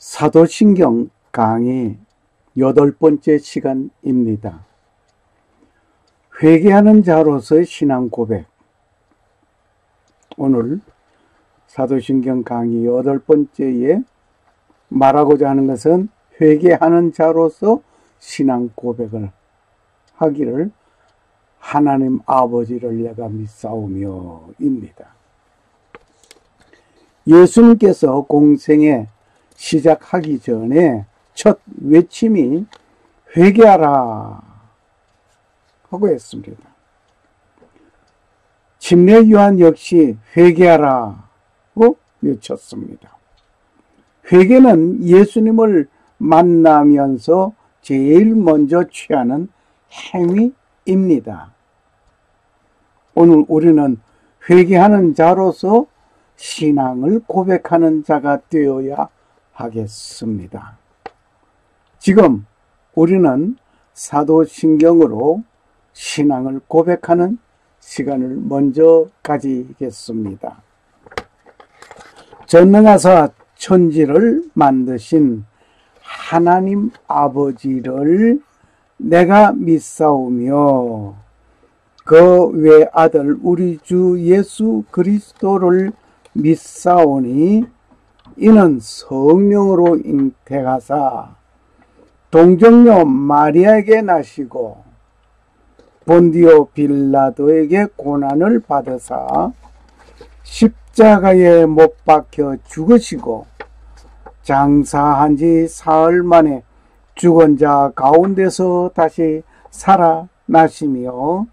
사도신경 강의 8번째 시간입니다. 회개하는 자로서의 신앙 고백. 오늘 사도신경 강의 8번째에 말하고자 하는 것은 회개하는 자로서 신앙 고백을 하기를 하나님 아버지를 내가 믿사오며 입니다. 예수님께서 공생에 시작하기 전에 첫 외침이 회개하라 하고 했습니다. 침례 요한 역시 회개하라고 외쳤습니다. 회개는 예수님을 만나면서 제일 먼저 취하는 행위입니다. 오늘 우리는 회개하는 자로서 신앙을 고백하는 자가 되어야 하겠습니다. 지금 우리는 사도신경으로 신앙을 고백하는 시간을 먼저 가지겠습니다. 전능하사 천지를 만드신 하나님 아버지를 내가 믿사오며 그 외아들 우리 주 예수 그리스도를 믿사오니 이는 성령으로 잉태하사 동정녀 마리아에게 나시고 본디오 빌라도에게 고난을 받으사 십자가에 못 박혀 죽으시고 장사한 지 사흘 만에 죽은 자 가운데서 다시 살아나시며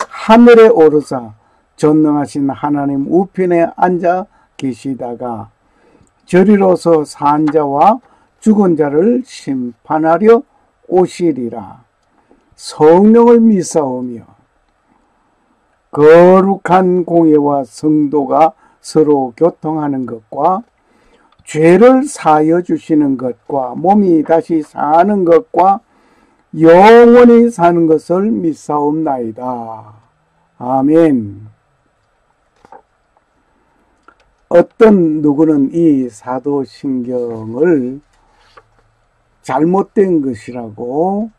하늘에 오르사 전능하신 하나님 우편에 앉아 계시다가 저리로서 산 자와 죽은 자를 심판하려 오시리라. 성령을 믿사오며 거룩한 공예와 성도가 서로 교통하는 것과 죄를 사하여 주시는 것과 몸이 다시 사는 것과 영원히 사는 것을 믿사옵나이다. 아멘. 어떤 누구는 이 사도신경을 잘못된 것이라고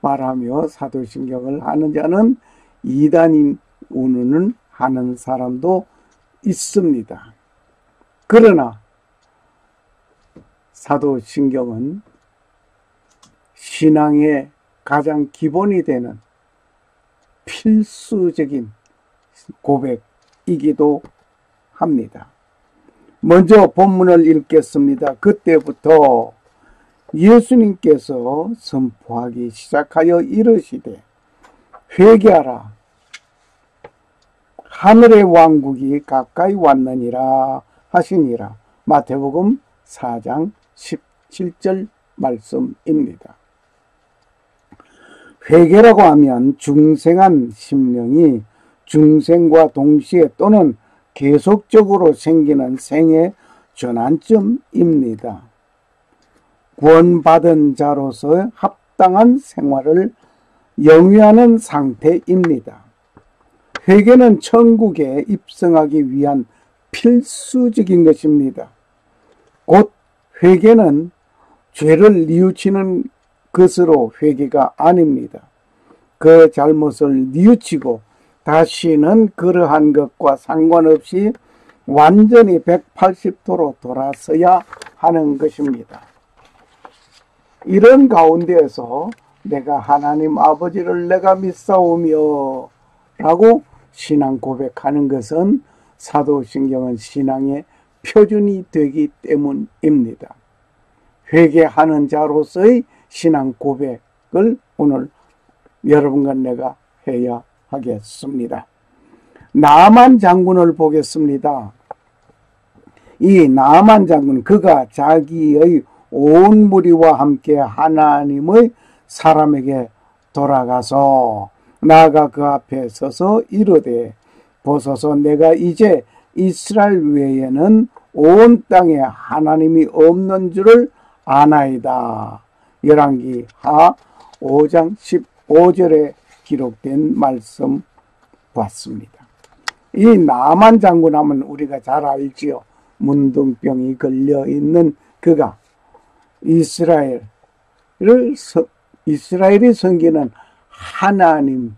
말하며 사도신경을 하는 자는 이단인 운운을 하는 사람도 있습니다. 그러나 사도신경은 신앙의 가장 기본이 되는 필수적인 고백이기도 합니다. 먼저 본문을 읽겠습니다. 그때부터 예수님께서 선포하기 시작하여 이르시되 회개하라 하늘의 왕국이 가까이 왔느니라 하시니라. 마태복음 4장 17절 말씀입니다. 회개라고 하면 중생한 심령이 중생과 동시에 또는 계속적으로 생기는 생의 전환점입니다. 구원받은 자로서 합당한 생활을 영위하는 상태입니다. 회개는 천국에 입성하기 위한 필수적인 것입니다. 곧 회개는 죄를 뉘우치는 것으로 회개가 아닙니다. 그 잘못을 뉘우치고 다시는 그러한 것과 상관없이 완전히 180도로 돌아서야 하는 것입니다. 이런 가운데에서 내가 하나님 아버지를 내가 믿사오며 라고 신앙 고백하는 것은 사도신경은 신앙의 표준이 되기 때문입니다. 회개하는 자로서의 신앙 고백을 오늘 여러분과 내가 해야 하겠습니다. 나만 장군을 보겠습니다. 이 나만 장군, 그가 자기의 온 무리와 함께 하나님의 사람에게 돌아가서 나아가 그 앞에 서서 이르되 보소서 내가 이제 이스라엘 외에는 온 땅에 하나님이 없는 줄을 아나이다. 열왕기 하 5장 15절에 기록된 말씀 봤습니다. 이 나만 장군 하면 우리가 잘 알지요. 문둥병이 걸려있는 그가 이스라엘이 섬기는 하나님의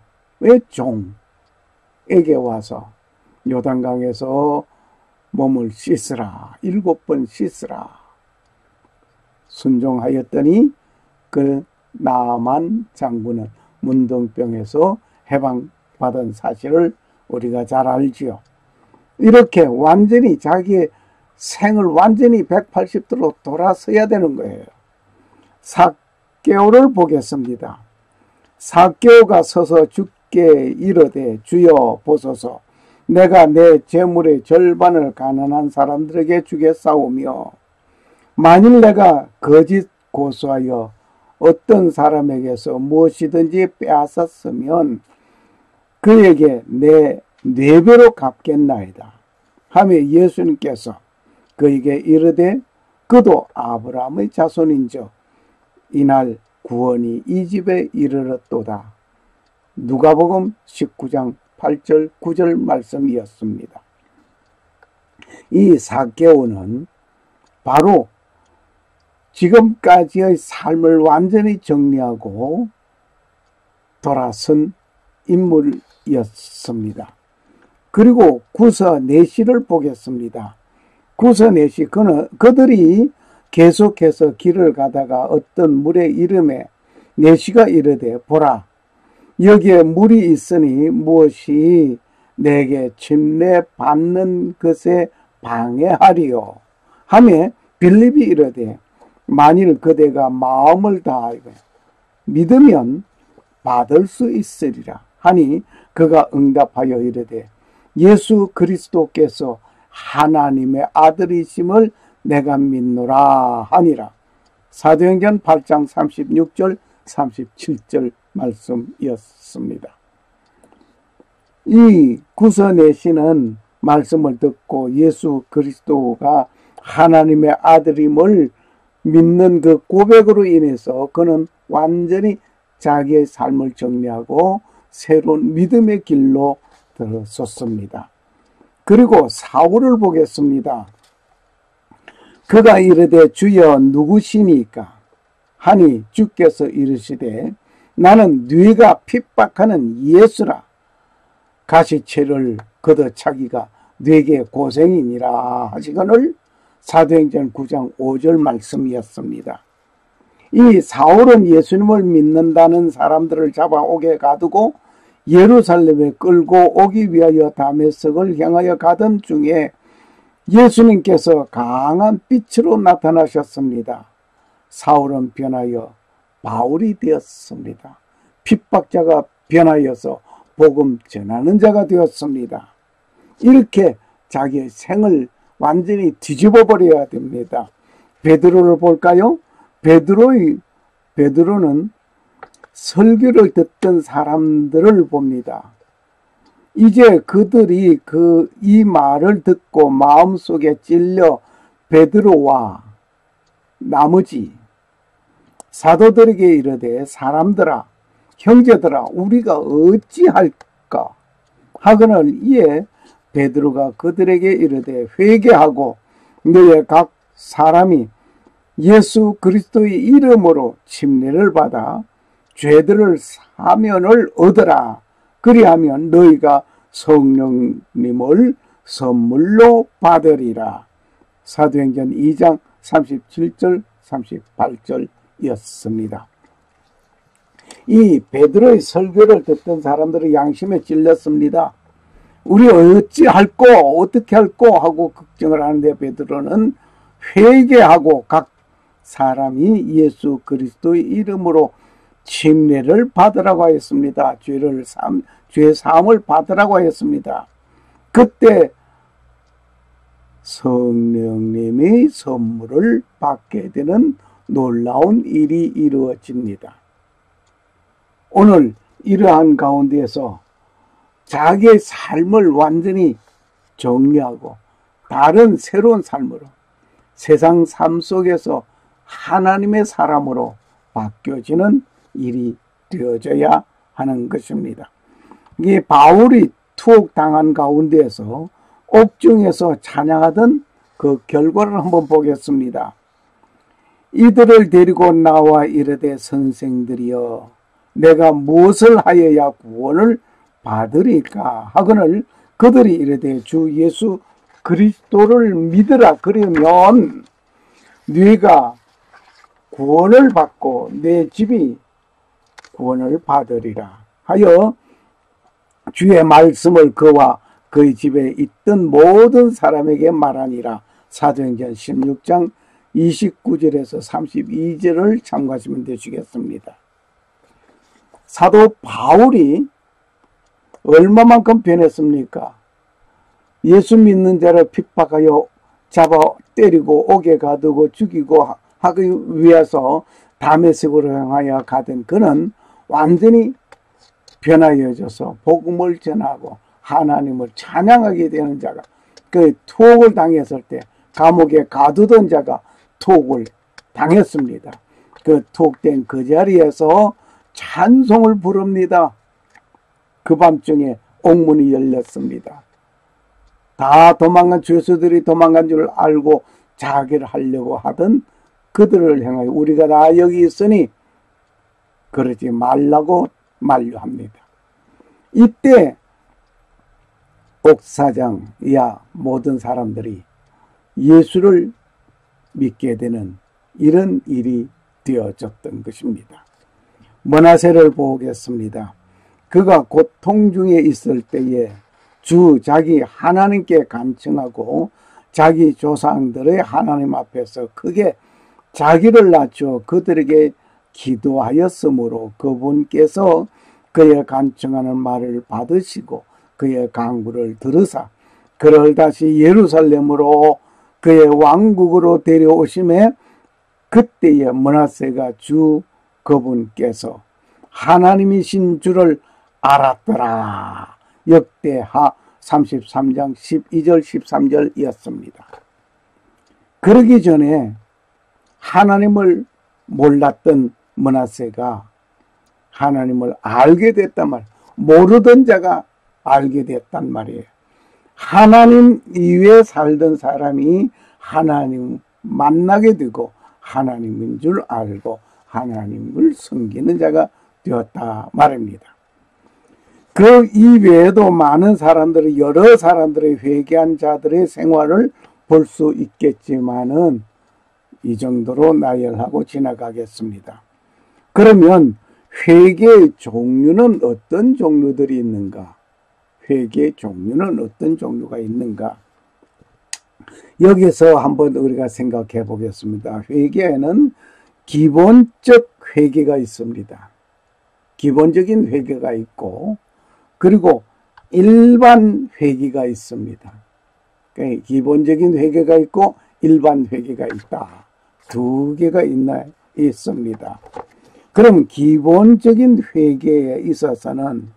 종에게 와서 요단강에서 몸을 씻으라. 7번 씻으라. 순종하였더니 그 나만 장군은 문둥병에서 해방받은 사실을 우리가 잘 알지요. 이렇게 완전히 자기의 생을 완전히 180도로 돌아서야 되는 거예요. 삭개오를 보겠습니다. 삭개오가 서서 주께 이르되 주여 보소서 내가 내 재물의 절반을 가난한 사람들에게 주겠사오며 만일 내가 거짓 고소하여 어떤 사람에게서 무엇이든지 빼앗았으면 그에게 내 4배로 갚겠나이다 하며 예수님께서 그에게 이르되 그도 아브라함의 자손인즉 이날 구원이 이 집에 이르렀도다. 누가복음 19장 8절 9절 말씀이었습니다. 이 삭개오는 바로 지금까지의 삶을 완전히 정리하고 돌아선 인물이었습니다. 그리고 구서 내시를 보겠습니다. 구서 내시 그들이 계속해서 길을 가다가 어떤 물의 이름에 내시가 이르되 보라 여기에 물이 있으니 무엇이 내게 침례 받는 것에 방해하리요 하며 빌립이 이르되 만일 그대가 마음을 다하여 믿으면 받을 수 있으리라 하니 그가 응답하여 이르되 예수 그리스도께서 하나님의 아들이심을 내가 믿노라 하니라. 사도행전 8장 36절 37절 말씀이었습니다. 이 구서내시는 말씀을 듣고 예수 그리스도가 하나님의 아들임을 믿는 그 고백으로 인해서 그는 완전히 자기의 삶을 정리하고 새로운 믿음의 길로 들어섰습니다. 그리고 사울을 보겠습니다. 그가 이르되 주여 누구시니까 하니 주께서 이르시되 나는 네가 핍박하는 예수라. 가시체를 걷어차기가 네게 고생이니라 하시거늘 사도행전 9장 5절 말씀이었습니다. 이 사울은 예수님을 믿는다는 사람들을 잡아오게 가두고 예루살렘에 끌고 오기 위하여 다메섹을 향하여 가던 중에 예수님께서 강한 빛으로 나타나셨습니다. 사울은 변하여 바울이 되었습니다. 핍박자가 변하여서 복음 전하는 자가 되었습니다. 이렇게 자기의 생을 완전히 뒤집어 버려야 됩니다. 베드로를 볼까요? 베드로는 설교를 듣던 사람들을 봅니다. 이제 그들이 이 말을 듣고 마음속에 찔려 베드로와 나머지 사도들에게 이르되 사람들아 형제들아 우리가 어찌할까 하거늘 이에 베드로가 그들에게 이르되 회개하고 너희 각 사람이 예수 그리스도의 이름으로 침례를 받아 죄들을 사면을 얻으라. 그리하면 너희가 성령님을 선물로 받으리라. 사도행전 2장 37절 38절이었습니다. 이 베드로의 설교를 듣던 사람들의 양심에 찔렸습니다. 우리 어찌할꼬 어떻게 할꼬 하고 걱정을 하는데 베드로는 회개하고 각 사람이 예수 그리스도의 이름으로 침례를 받으라고 하였습니다. 죄 사함을 받으라고 하였습니다. 그때 성령님이 선물을 받게 되는 놀라운 일이 이루어집니다. 오늘 이러한 가운데에서 자기의 삶을 완전히 정리하고 다른 새로운 삶으로 세상 삶 속에서 하나님의 사람으로 바뀌어지는 일이 되어져야 하는 것입니다. 이게 바울이 투옥당한 가운데에서 옥중에서 찬양하던 그 결과를 한번 보겠습니다. 이들을 데리고 나와 이르되 선생들이여 내가 무엇을 하여야 구원을 받으리까 하거늘 그들이 이르되 주 예수 그리스도를 믿으라. 그러면 네가 구원을 받고 내 집이 구원을 받으리라 하여 주의 말씀을 그와 그의 집에 있던 모든 사람에게 말하니라. 사도행전 16장 29절에서 32절을 참고하시면 되시겠습니다. 사도 바울이 얼마만큼 변했습니까? 예수 믿는 자를 핍박하여 잡아 때리고 옥에 가두고 죽이고 하기 위해서 다메섹으로 향하여 가던 그는 완전히 변화해져서 복음을 전하고 하나님을 찬양하게 되는 자가, 그 투옥을 당했을 때 감옥에 가두던 자가 투옥을 당했습니다. 그 투옥된 그 자리에서 찬송을 부릅니다. 그 밤중에 옥문이 열렸습니다. 다 도망간 죄수들이 도망간 줄 알고 자기를 하려고 하던 그들을 향하여 우리가 다 여기 있으니 그러지 말라고 만류합니다. 이때 옥사장 이하 모든 사람들이 예수를 믿게 되는 이런 일이 되어졌던 것입니다. 므낫세를 보겠습니다. 그가 고통 중에 있을 때에 자기 하나님께 간청하고 자기 조상들의 하나님 앞에서 크게 자기를 낮춰 그들에게 기도하였으므로 그분께서 그의 간청하는 말을 받으시고 그의 간구를 들으사 그를 다시 예루살렘으로 그의 왕국으로 데려오심에 그때에 므낫세가 그분께서 하나님이신 줄을 알았더라. 역대하 33장 12절 13절이었습니다. 그러기 전에 하나님을 몰랐던 므낫세가 하나님을 알게 됐단 말이에요. 모르던 자가 알게 됐단 말이에요. 하나님 이외에 살던 사람이 하나님 만나게 되고 하나님인 줄 알고 하나님을 섬기는 자가 되었다 말입니다. 그 이외에도 많은 사람들이 여러 사람들의 회개한 자들의 생활을 볼 수 있겠지만은 이 정도로 나열하고 지나가겠습니다. 그러면 회개의 종류는 어떤 종류들이 있는가? 회개의 종류는 어떤 종류가 있는가? 여기서 한번 우리가 생각해 보겠습니다. 회개에는 기본적 회개가 있습니다. 기본적인 회개가 있고 그리고 일반 회개가 있습니다. 그러니까 기본적인 회개가 있고 일반 회개가 있다. 두 개가 있습니다. 그럼 기본적인 회개에 있어서는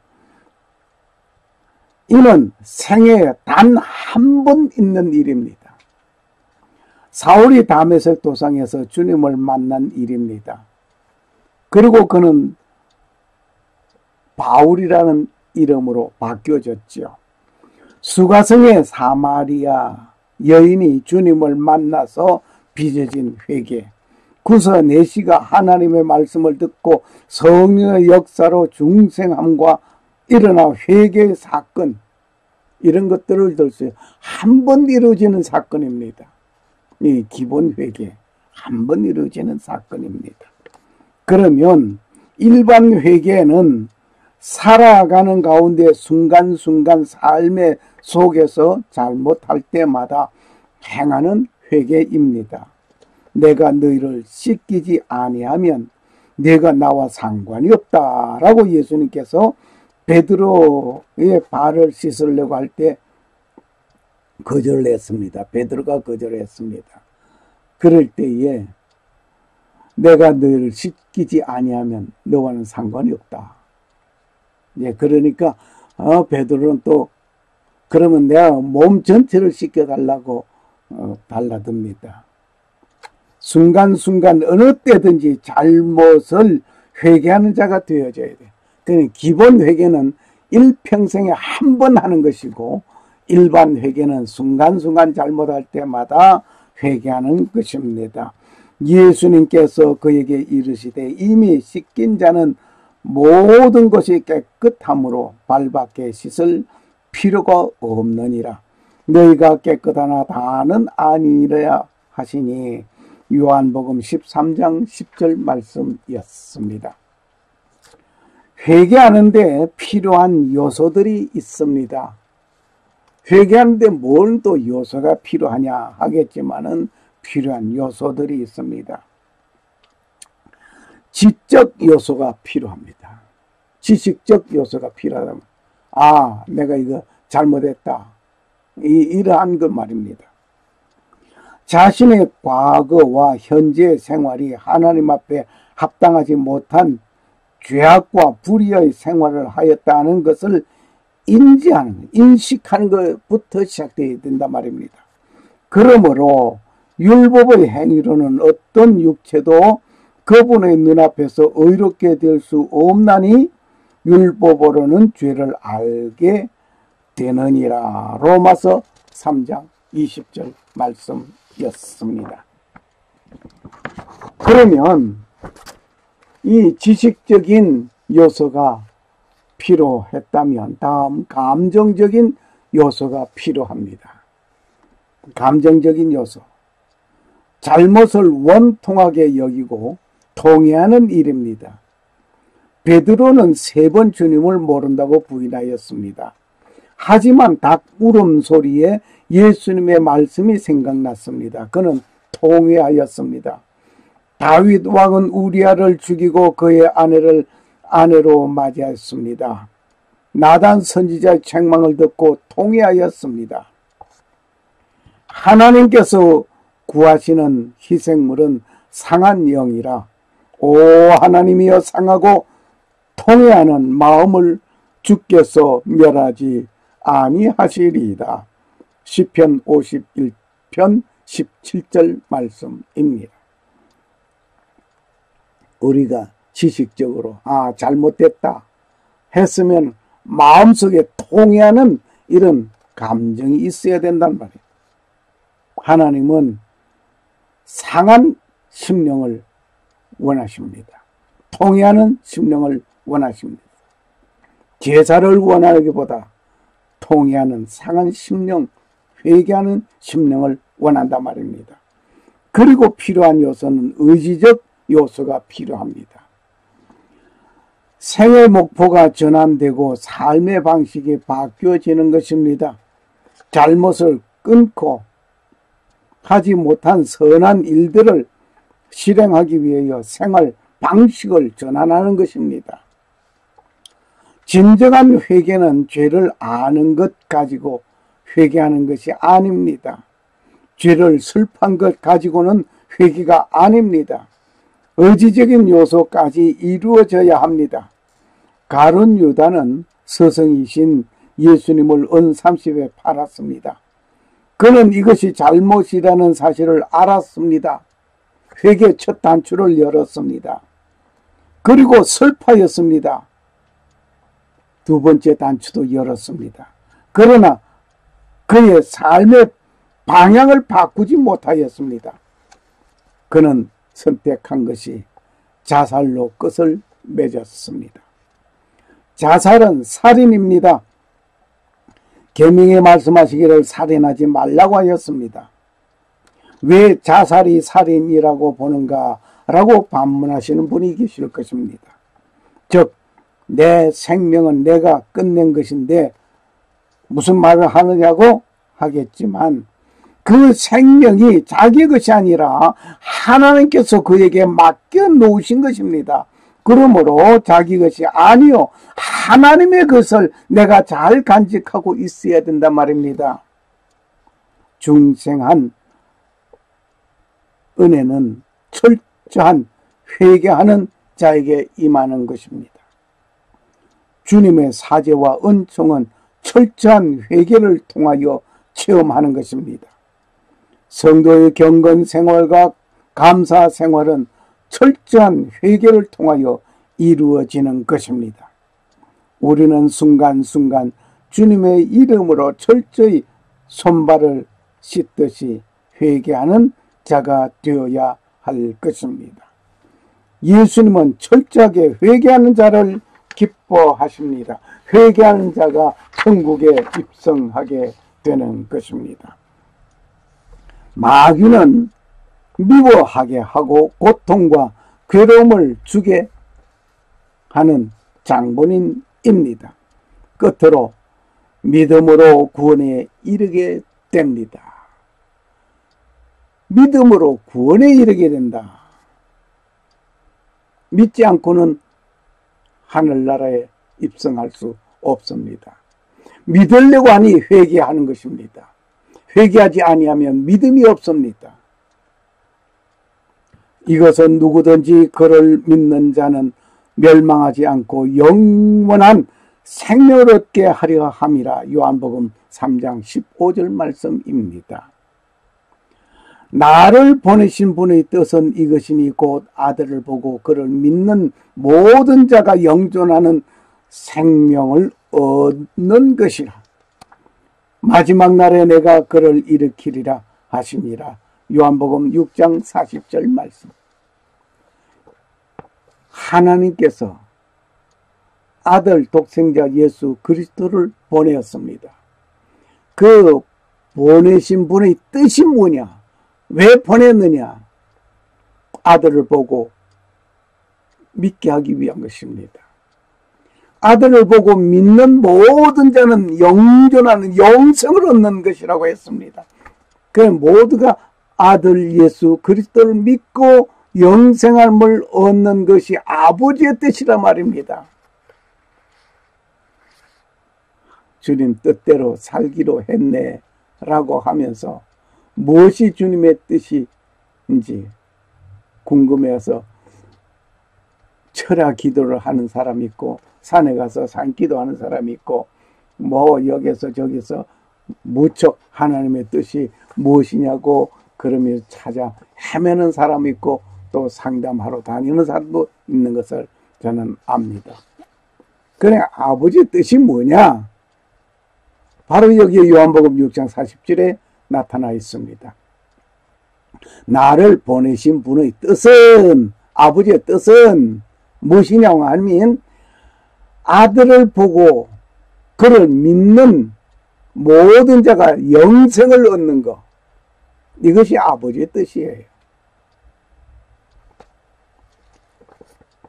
이는 생애에 단 한 번 있는 일입니다. 사울이 다메섹 도상에서 주님을 만난 일입니다. 그리고 그는 바울이라는 이름으로 바뀌어졌죠. 수가성의 사마리아 여인이 주님을 만나서 빚어진 회개, 구서 내시가 하나님의 말씀을 듣고 성령의 역사로 중생함과 일어나 회개의 사건, 이런 것들을 들 수 한 번 이루어지는 사건입니다. 이 기본 회개, 한 번 이루어지는 사건입니다. 그러면 일반 회개는 살아가는 가운데 순간순간 삶의 속에서 잘못할 때마다 행하는 회개입니다. 내가 너희를 씻기지 아니하면 내가 나와 상관이 없다라고 예수님께서 베드로의 발을 씻으려고 할 때 거절을 했습니다. 베드로가 거절했습니다. 그럴 때에 내가 너희를 씻기지 아니하면 너와는 상관이 없다. 예, 그러니까 베드로는 또 그러면 내가 몸 전체를 씻겨달라고 달라듭니다. 순간순간 어느 때든지 잘못을 회개하는 자가 되어져야 돼. 그러니까 기본 회개는 일평생에 한 번 하는 것이고 일반 회개는 순간순간 잘못할 때마다 회개하는 것입니다. 예수님께서 그에게 이르시되 이미 씻긴 자는 모든 것이 깨끗함으로 발밖에 씻을 필요가 없느니라. 너희가 깨끗하나 다는 아니라 하시니 요한복음 13장 10절 말씀이었습니다. 회개하는데 필요한 요소들이 있습니다. 회개하는데 뭘 또 요소가 필요하냐 하겠지만은 필요한 요소들이 있습니다. 지적 요소가 필요합니다. 지식적 요소가 필요하다면 내가 이거 잘못했다. 이러한 것 말입니다. 자신의 과거와 현재 생활이 하나님 앞에 합당하지 못한 죄악과 불의의 생활을 하였다는 것을 인식하는 것부터 시작되어야 된단 말입니다. 그러므로 율법의 행위로는 어떤 육체도 그분의 눈앞에서 의롭게 될 수 없나니 율법으로는 죄를 알게 되느니라. 로마서 3장 20절 말씀이었습니다. 그러면 이 지식적인 요소가 필요했다면 다음 감정적인 요소가 필요합니다. 감정적인 요소. 잘못을 원통하게 여기고 통회하는 일입니다. 베드로는 3번 주님을 모른다고 부인하였습니다. 하지만 닭 울음소리에 예수님의 말씀이 생각났습니다. 그는 통회하였습니다. 다윗 왕은 우리아를 죽이고 그의 아내를 아내로 맞이했습니다. 나단 선지자의 책망을 듣고 통회하였습니다. 하나님께서 구하시는 희생물은 상한 영이라 오 하나님이여 상하고 통회하는 마음을 주께서 멸하지 아니하시리이다. 시편 51편 17절 말씀입니다. 우리가 지식적으로 잘못됐다 했으면 마음속에 통회하는 이런 감정이 있어야 된단 말이에요. 하나님은 상한 심령을 원하십니다. 통회하는 심령을 원하십니다. 제사를 원하기보다 통회하는 상한 심령, 회개하는 심령을 원한단 말입니다. 그리고 필요한 요소는 의지적 요소가 필요합니다. 생의 목표가 전환되고 삶의 방식이 바뀌어지는 것입니다. 잘못을 끊고 하지 못한 선한 일들을 실행하기 위하여 생활 방식을 전환하는 것입니다. 진정한 회개는 죄를 아는 것 가지고 회개하는 것이 아닙니다. 죄를 슬퍼한 것 가지고는 회개가 아닙니다. 의지적인 요소까지 이루어져야 합니다. 가룟 유다는 스승이신 예수님을 은 30에 팔았습니다. 그는 이것이 잘못이라는 사실을 알았습니다. 회개 첫 단추를 열었습니다. 그리고 슬퍼했습니다. 두 번째 단추도 열었습니다. 그러나 그의 삶의 방향을 바꾸지 못하였습니다. 그는 선택한 것이 자살로 끝을 맺었습니다. 자살은 살인입니다. 계명에 말씀하시기를 살인하지 말라고 하였습니다. 왜 자살이 살인이라고 보는가 라고 반문하시는 분이 계실 것입니다. 즉 내 생명은 내가 끝낸 것인데 무슨 말을 하느냐고 하겠지만 그 생명이 자기 것이 아니라 하나님께서 그에게 맡겨 놓으신 것입니다. 그러므로 자기 것이 아니요 하나님의 것을 내가 잘 간직하고 있어야 된단 말입니다. 중생한 은혜는 철저한 회개하는 자에게 임하는 것입니다. 주님의 사죄와 은총은 철저한 회개를 통하여 체험하는 것입니다. 성도의 경건 생활과 감사 생활은 철저한 회개를 통하여 이루어지는 것입니다. 우리는 순간순간 주님의 이름으로 철저히 손발을 씻듯이 회개하는 자가 되어야 할 것입니다. 예수님은 철저하게 회개하는 자를 기뻐하십니다. 회개하는 자가 천국에 입성하게 되는 것입니다. 마귀는 미워하게 하고 고통과 괴로움을 주게 하는 장본인입니다. 끝으로 믿음으로 구원에 이르게 됩니다. 믿음으로 구원에 이르게 된다. 믿지 않고는 하늘나라에 입성할 수 없습니다. 믿으려고 하니 회개하는 것입니다. 회개하지 아니하면 믿음이 없습니다. 이것은 누구든지 그를 믿는 자는 멸망하지 않고 영원한 생명을 얻게 하려 함이라. 요한복음 3장 15절 말씀입니다. 나를 보내신 분의 뜻은 이것이니 곧 아들을 보고 그를 믿는 모든 자가 영존하는 생명을 얻는 것이라. 마지막 날에 내가 그를 일으키리라 하심이라. 요한복음 6장 40절 말씀. 하나님께서 아들 독생자 예수 그리스도를 보내었습니다. 그 보내신 분의 뜻이 뭐냐? 왜 보냈느냐? 아들을 보고 믿게 하기 위한 것입니다. 아들을 보고 믿는 모든 자는 영존하는 영생을 얻는 것이라고 했습니다. 그 모두가 아들 예수 그리스도를 믿고 영생함을 얻는 것이 아버지의 뜻이라 말입니다. 주님 뜻대로 살기로 했네 라고 하면서 무엇이 주님의 뜻인지 궁금해서 철야 기도를 하는 사람이 있고 산에 가서 산기도하는 사람이 있고 뭐 여기서 저기서 무척 하나님의 뜻이 무엇이냐고 그러면서 찾아 헤매는 사람이 있고 또 상담하러 다니는 사람도 있는 것을 저는 압니다. 그래 아버지의 뜻이 뭐냐? 바로 여기에 요한복음 6장 40절에 나타나 있습니다. 나를 보내신 분의 뜻은 아버지의 뜻은 무엇이냐고 하면 아들을 보고 그를 믿는 모든 자가 영생을 얻는 것, 이것이 아버지의 뜻이에요.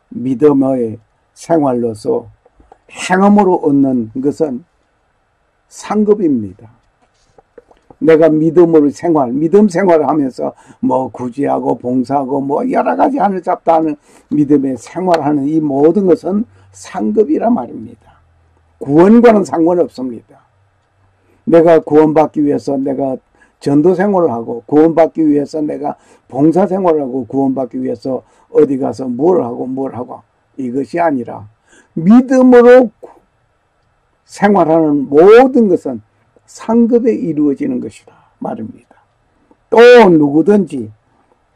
믿음의 생활로서 행함으로 얻는 것은 상급입니다. 내가 믿음으로 믿음 생활을 하면서 뭐 구제하고 봉사하고 뭐 여러 가지 하늘 잡다 하는 믿음의 생활하는 이 모든 것은 상급이라 말입니다. 구원과는 상관없습니다. 내가 구원받기 위해서 내가 전도 생활을 하고 구원받기 위해서 내가 봉사 생활을 하고 구원받기 위해서 어디 가서 뭘 하고 이것이 아니라 믿음으로 생활하는 모든 것은 상급에 이루어지는 것이라 말입니다. 또 누구든지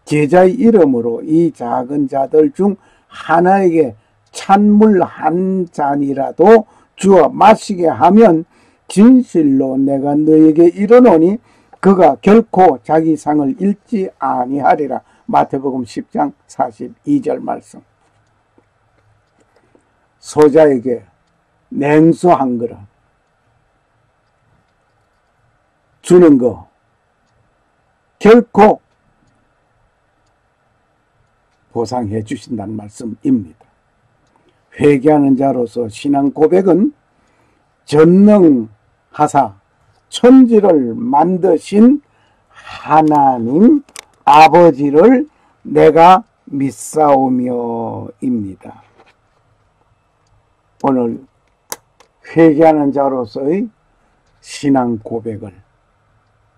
제자의 이름으로 이 작은 자들 중 하나에게 찬물 한 잔이라도 주어 마시게 하면 진실로 내가 너에게 이르노니 그가 결코 자기 상을 잃지 아니하리라. 마태복음 10장 42절 말씀. 소자에게 냉수 한 그릇 주는 거 결코 보상해 주신다는 말씀입니다. 회개하는 자로서 신앙 고백은 전능하사 천지를 만드신 하나님 아버지를 내가 믿사오며입니다. 오늘 회개하는 자로서의 신앙 고백을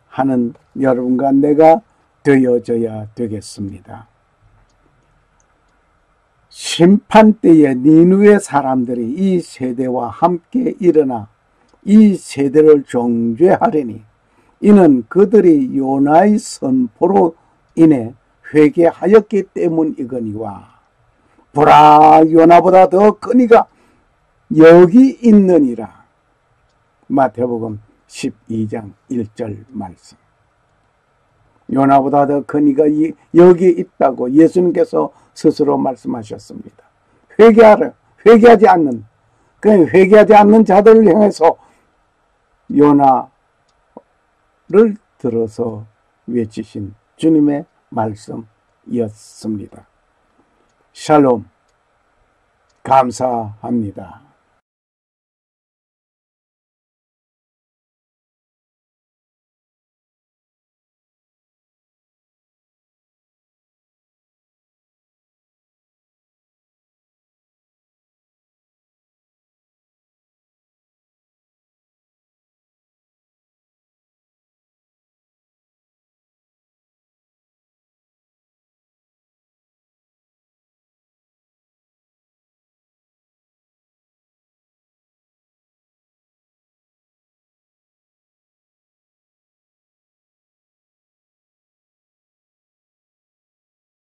하는 여러분과 내가 되어져야 되겠습니다. 심판때에 니느웨 사람들이 이 세대와 함께 일어나 이 세대를 정죄하리니 이는 그들이 요나의 선포로 인해 회개하였기 때문이거니와 보라 요나보다 더 큰 이가 여기 있느니라. 마태복음 12장 1절 말씀. 요나보다 더 큰 이가 여기 있다고 예수님께서 스스로 말씀하셨습니다. 회개하라. 회개하지 않는, 그 회개하지 않는 자들을 향해서 요나를 들어서 외치신 주님의 말씀이었습니다. 샬롬. 감사합니다.